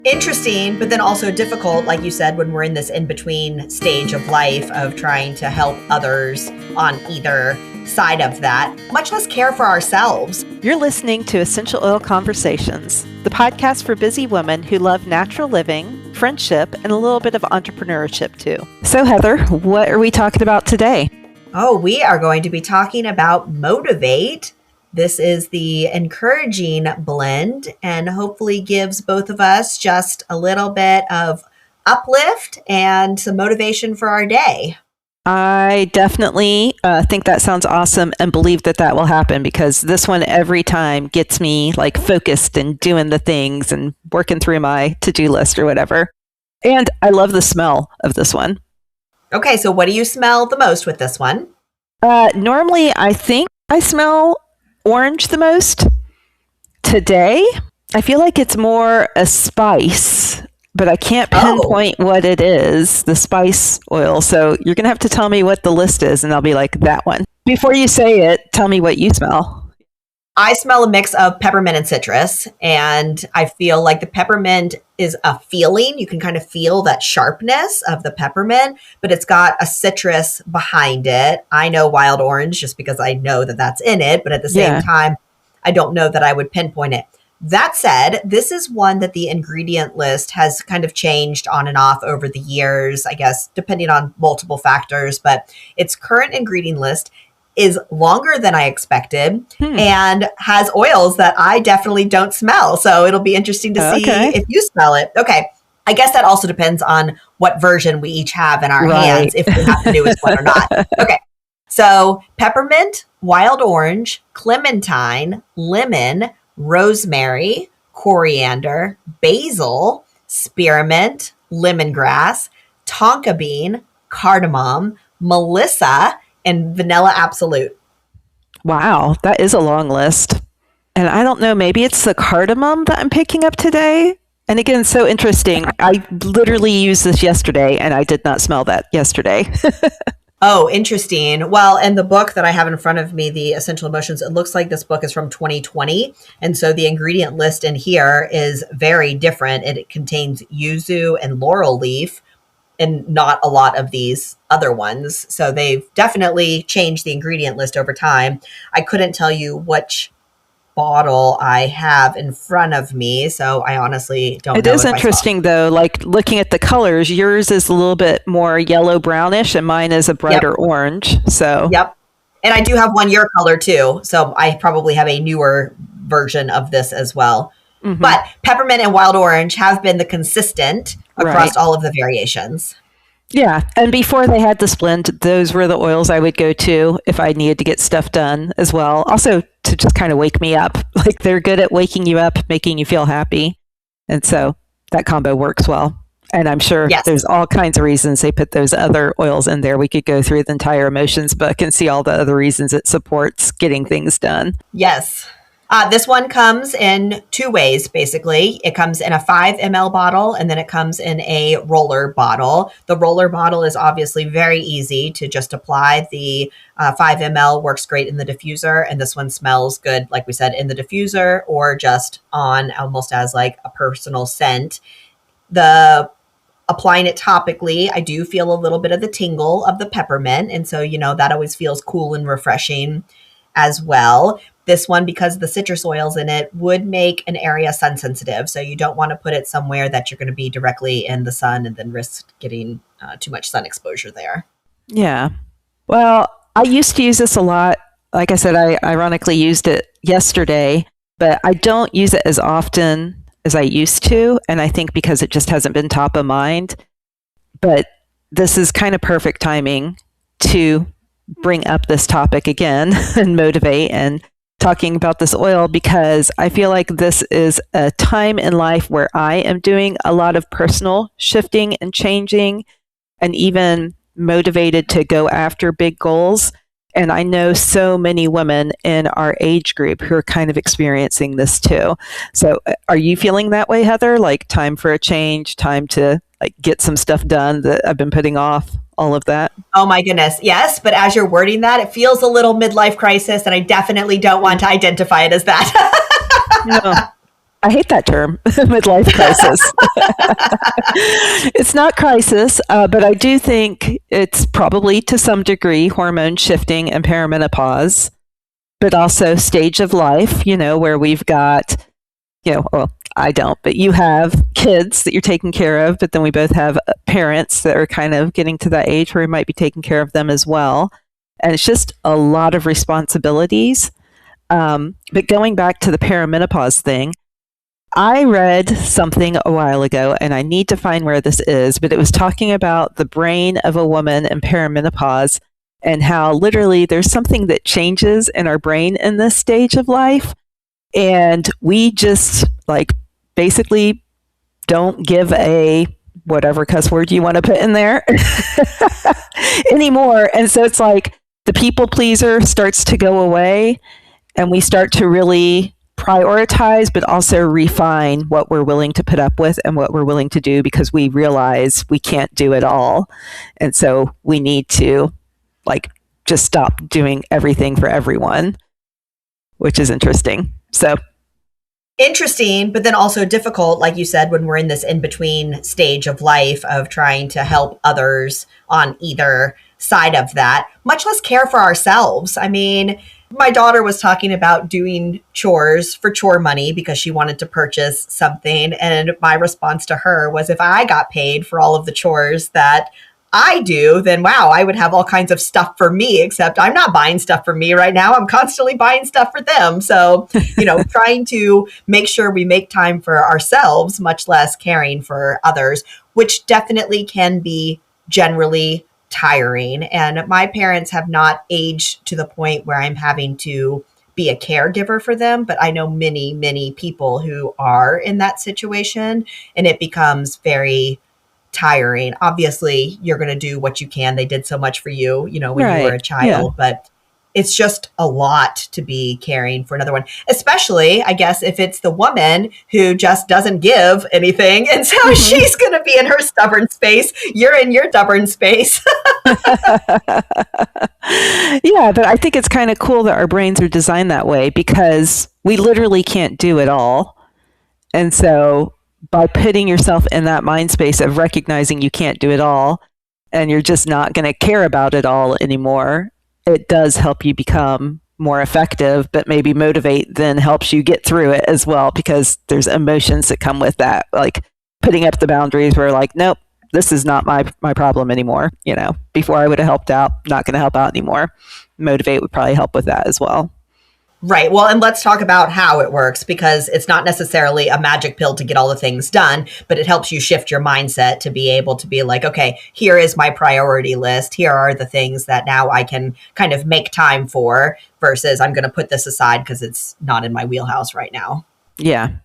Interesting, but then also difficult, like you said, when we're in this in-between stage of life of trying to help others on either side of that, much less care for ourselves. You're listening to Essential Oil Conversations, the podcast for busy women who love natural living, friendship, and a little bit of entrepreneurship too. So Heather, what are we talking about today? Oh, we are going to be talking about Motivate. This is the encouraging blend and hopefully gives both of us just a little bit of uplift and some motivation for our day. I definitely think that sounds awesome and believe that that will happen, because this one every time gets me like focused and doing the things and working through my to-do list or whatever. And I love the smell of this one. Okay, so what do you smell the most with this one? Normally, I think I smell orange the most. Today, I feel like it's more a spice, but I can't pinpoint what it is, the spice oil. So you're going to have to tell me what the list is, and I'll be like, that one. Before you say it, tell me what you smell. I smell a mix of peppermint and citrus, and I feel like the peppermint is a feeling. You can kind of feel that sharpness of the peppermint, but it's got a citrus behind it. I know wild orange just because I know that that's in it, but at the same time, I don't know that I would pinpoint it. That said, this is one that the ingredient list has kind of changed on and off over the years, I guess, depending on multiple factors, but its current ingredient list is longer than I expected and has oils that I definitely don't smell. So it'll be interesting to see if you smell it. Okay. I guess that also depends on what version we each have in our hands, if we have the newest one or not. Okay. So peppermint, wild orange, clementine, lemon, rosemary, coriander, basil, spearmint, lemongrass, tonka bean, cardamom, melissa, and vanilla absolute. Wow, that is a long list. And I don't know, maybe it's the cardamom that I'm picking up today. And again, so interesting. I literally used this yesterday and I did not smell that yesterday. Oh, interesting. Well, in the book that I have in front of me, The Essential Emotions, it looks like this book is from 2020. And so the ingredient list in here is very different. It contains yuzu and laurel leaf, and not a lot of these other ones. So they've definitely changed the ingredient list over time. I couldn't tell you which bottle I have in front of me, so I honestly don't know. It is interesting though, like looking at the colors, yours is a little bit more yellow brownish and mine is a brighter orange. So Yep. And I do have one your color too. So I probably have a newer version of this as well. Mm-hmm. But peppermint and wild orange have been the consistent across all of the variations. Yeah. And before they had this blend, those were the oils I would go to if I needed to get stuff done as well. Also to just kind of wake me up. Like they're good at waking you up, making you feel happy. And so that combo works well. And I'm sure there's all kinds of reasons they put those other oils in there. We could go through the entire emotions book and see all the other reasons it supports getting things done. Yes. This one comes in two ways, basically. It comes in a 5 ml bottle, and then it comes in a roller bottle. The roller bottle is obviously very easy to just apply. The 5 ml works great in the diffuser, and this one smells good, like we said, in the diffuser or just on almost as like a personal scent. Applying it topically, I do feel a little bit of the tingle of the peppermint, and so, that always feels cool and refreshing as well. This one, because the citrus oils in it, would make an area sun sensitive. So you don't want to put it somewhere that you're going to be directly in the sun and then risk getting too much sun exposure there. Yeah. Well, I used to use this a lot. Like I said, I ironically used it yesterday, but I don't use it as often as I used to. And I think because it just hasn't been top of mind. But this is kind of perfect timing to bring up this topic again and motivate and talking about this oil, because I feel like this is a time in life where I am doing a lot of personal shifting and changing and even motivated to go after big goals. And I know so many women in our age group who are kind of experiencing this too. So are you feeling that way, Heather? Like time for a change, time to like get some stuff done that I've been putting off? All of that? Oh my goodness. Yes. But as you're wording that, it feels a little midlife crisis. And I definitely don't want to identify it as that. No. I hate that term, midlife crisis. It's not crisis, but I do think it's probably to some degree hormone shifting and perimenopause, but also stage of life, where we've got, well, I don't, but you have kids that you're taking care of, but then we both have parents that are kind of getting to that age where we might be taking care of them as well. And it's just a lot of responsibilities. But going back to the perimenopause thing, I read something a while ago, and I need to find where this is, but it was talking about the brain of a woman in perimenopause and how literally there's something that changes in our brain in this stage of life. And we just basically don't give a whatever cuss word you want to put in there anymore. And so it's like the people pleaser starts to go away, and we start to really prioritize, but also refine what we're willing to put up with and what we're willing to do, because we realize we can't do it all. And so we need to just stop doing everything for everyone, which is interesting. So interesting, but then also difficult, like you said, when we're in this in-between stage of life of trying to help others on either side of that, much less care for ourselves. I mean, my daughter was talking about doing chores for chore money because she wanted to purchase something. And my response to her was, if I got paid for all of the chores that I do, then wow, I would have all kinds of stuff for me, except I'm not buying stuff for me right now. I'm constantly buying stuff for them. So, trying to make sure we make time for ourselves, much less caring for others, which definitely can be generally tiring. And my parents have not aged to the point where I'm having to be a caregiver for them, but I know many, many people who are in that situation, and it becomes very tiring. Obviously, you're going to do what you can. They did so much for you, when you were a child, but it's just a lot to be caring for another one, especially, I guess, if it's the woman who just doesn't give anything. And so she's going to be in her stubborn space. You're in your stubborn space. Yeah, but I think it's kind of cool that our brains are designed that way, because we literally can't do it all. And so by putting yourself in that mind space of recognizing you can't do it all and you're just not going to care about it all anymore, it does help you become more effective, but maybe motivate then helps you get through it as well, because there's emotions that come with that, like putting up the boundaries where nope, this is not my problem anymore. Before I would have helped out, not going to help out anymore. Motivate would probably help with that as well. Right. Well, and let's talk about how it works, because it's not necessarily a magic pill to get all the things done, but it helps you shift your mindset to be able to be like, okay, here is my priority list. Here are the things that now I can kind of make time for, versus I'm going to put this aside because it's not in my wheelhouse right now. Yeah,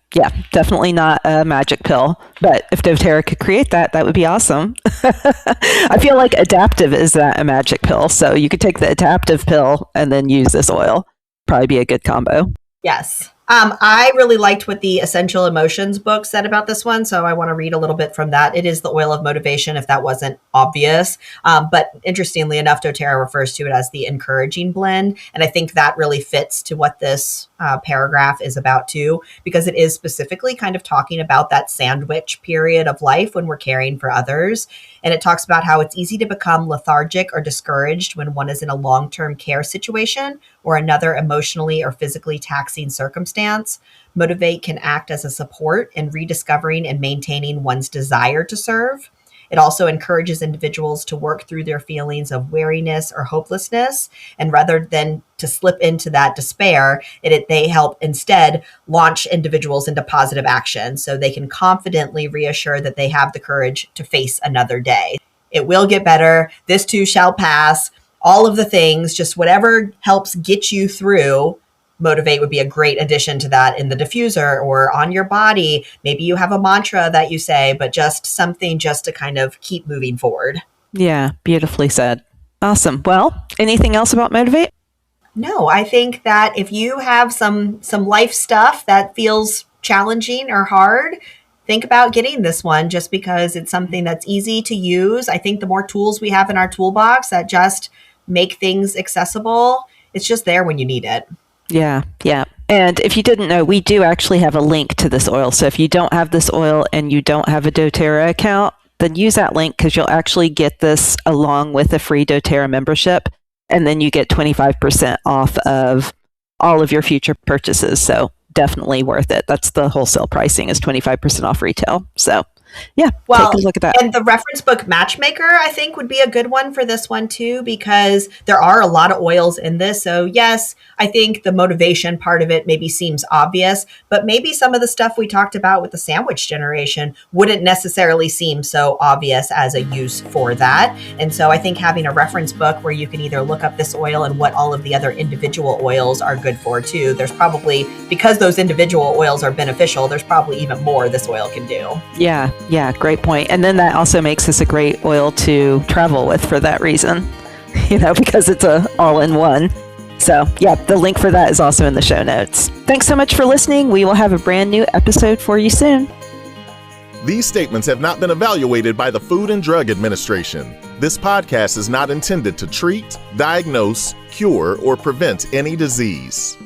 definitely not a magic pill. But if doTERRA could create that, that would be awesome. I feel like adaptive is that a magic pill. So you could take the adaptive pill and then use this oil. Probably be a good combo. Yes. I really liked what the Essential Emotions book said about this one, so I want to read a little bit from that. It is the oil of motivation, if that wasn't obvious. But interestingly enough, doTERRA refers to it as the encouraging blend. And I think that really fits to what this paragraph is about too, because it is specifically kind of talking about that sandwich period of life when we're caring for others. And it talks about how it's easy to become lethargic or discouraged when one is in a long-term care situation or another emotionally or physically taxing circumstance. Motivate can act as a support in rediscovering and maintaining one's desire to serve. It also encourages individuals to work through their feelings of weariness or hopelessness. And rather than to slip into that despair, they help instead launch individuals into positive action so they can confidently reassure that they have the courage to face another day. It will get better. This too shall pass. All of the things, just whatever helps get you through. Motivate would be a great addition to that in the diffuser or on your body. Maybe you have a mantra that you say, but just something just to kind of keep moving forward. Yeah, beautifully said. Awesome. Well, anything else about Motivate? No, I think that if you have some life stuff that feels challenging or hard, think about getting this one, just because it's something that's easy to use. I think the more tools we have in our toolbox that just make things accessible, it's just there when you need it. Yeah. And if you didn't know, we do actually have a link to this oil. So if you don't have this oil and you don't have a doTERRA account, then use that link because you'll actually get this along with a free doTERRA membership. And then you get 25% off of all of your future purchases. So definitely worth it. That's the wholesale pricing is 25% off retail. So yeah, well, take a look at that. And the reference book matchmaker, I think, would be a good one for this one too, because there are a lot of oils in this. So yes, I think the motivation part of it maybe seems obvious, but maybe some of the stuff we talked about with the sandwich generation wouldn't necessarily seem so obvious as a use for that. And so I think having a reference book where you can either look up this oil and what all of the other individual oils are good for too. There's probably, because those individual oils are beneficial, there's probably even more this oil can do. Yeah, great point. And then that also makes this a great oil to travel with for that reason, because it's a all-in-one. So yeah, the link for that is also in the show notes. Thanks so much for listening. We will have a brand new episode for you soon. These statements have not been evaluated by the Food and Drug Administration. This podcast is not intended to treat, diagnose, cure, or prevent any disease.